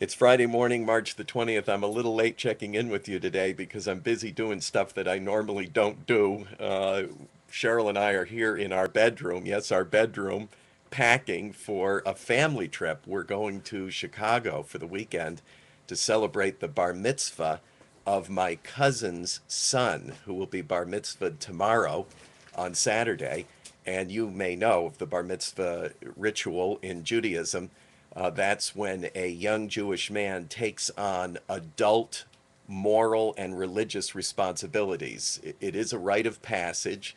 It's Friday morning, March the 20th. I'm a little late checking in with you today because I'm busy doing stuff that I normally don't do. Cheryl and I are here in our bedroom, yes, our bedroom, packing for a family trip. We're going to Chicago for the weekend to celebrate the bar mitzvah of my cousin's son, who will be bar mitzvahed tomorrow on Saturday. And you may know of the bar mitzvah ritual in Judaism. That's when a young Jewish man takes on adult moral and religious responsibilities. It is a rite of passage.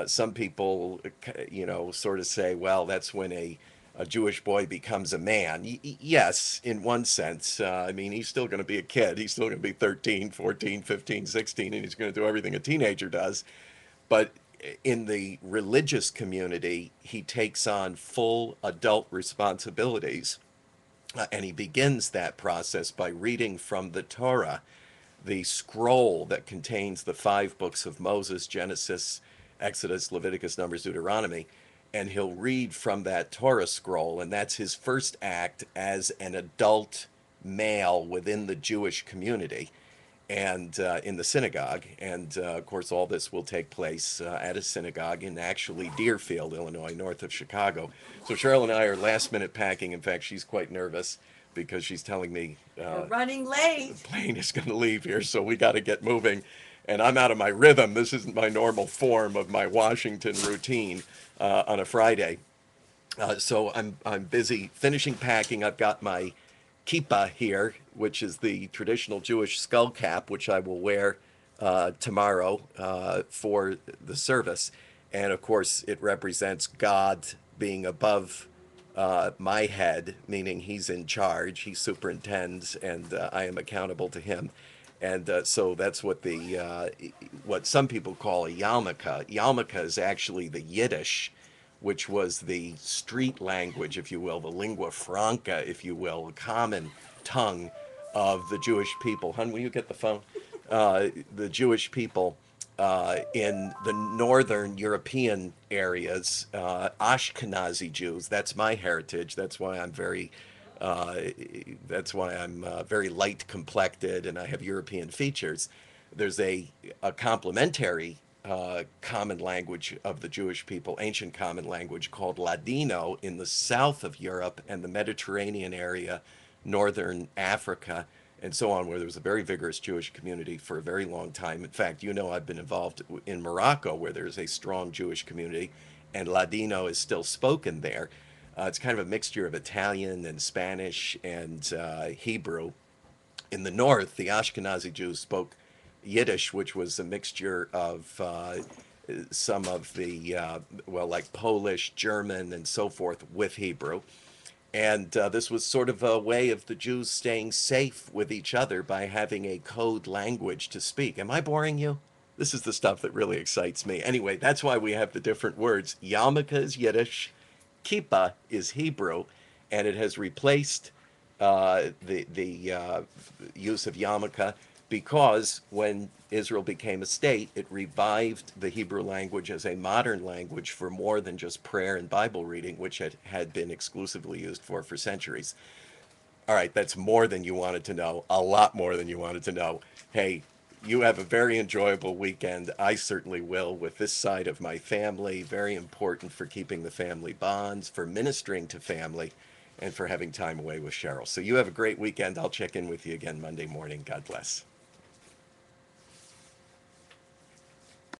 Some people, sort of say, well, that's when a Jewish boy becomes a man. Yes, in one sense. I mean, he's still going to be a kid. He's still going to be 13, 14, 15, 16, and he's going to do everything a teenager does. But in the religious community, he takes on full adult responsibilities. And he begins that process by reading from the Torah, the scroll that contains the five books of Moses: Genesis, Exodus, Leviticus, Numbers, Deuteronomy. And he'll read from that Torah scroll, and that's his first act as an adult male within the Jewish community and in the synagogue. And of course, all this will take place at a synagogue in actually Deerfield, Illinois, north of Chicago. So Cheryl and I are last minute packing. In fact, she's quite nervous because she's telling me We're running the late. plane is going to leave here, so we got to get moving. And I'm out of my rhythm. This isn't my normal form of my Washington routine on a Friday. So I'm busy finishing packing. I've got my kippah here, which is the traditional Jewish skull cap, which I will wear tomorrow for the service. And of course, it represents God being above my head, meaning He's in charge, He superintends, and I am accountable to Him. And so that's what some people call a yarmulke. Yarmulke is actually the Yiddish, which was the street language, if you will, the lingua franca, if you will, the common tongue of the Jewish people. Hun, will you get the phone? The Jewish people in the northern European areas, Ashkenazi Jews. That's my heritage. Uh, that's why I'm very light complected and I have European features. There's a complementary common language of the Jewish people, ancient common language called Ladino in the south of Europe and the Mediterranean area, northern Africa, and so on, where there was a very vigorous Jewish community for a very long time. In fact, I've been involved in Morocco, where there's a strong Jewish community, and Ladino is still spoken there. It's kind of a mixture of Italian and Spanish and Hebrew. In the north, the Ashkenazi Jews spoke Yiddish, which was a mixture of some of the, like Polish, German, and so forth with Hebrew. And this was sort of a way of the Jews staying safe with each other by having a code language to speak. Am I boring you? This is the stuff that really excites me. Anyway, that's why we have the different words. Yarmulke is Yiddish, kippah is Hebrew, and it has replaced the use of yarmulke because when Israel became a state, it revived the Hebrew language as a modern language for more than just prayer and Bible reading, which had been exclusively used for centuries. All right, that's more than you wanted to know, a lot more than you wanted to know. Hey, you have a very enjoyable weekend. I certainly will with this side of my family. Very important for keeping the family bonds, for ministering to family, and for having time away with Cheryl. So you have a great weekend. I'll check in with you again Monday morning. God bless.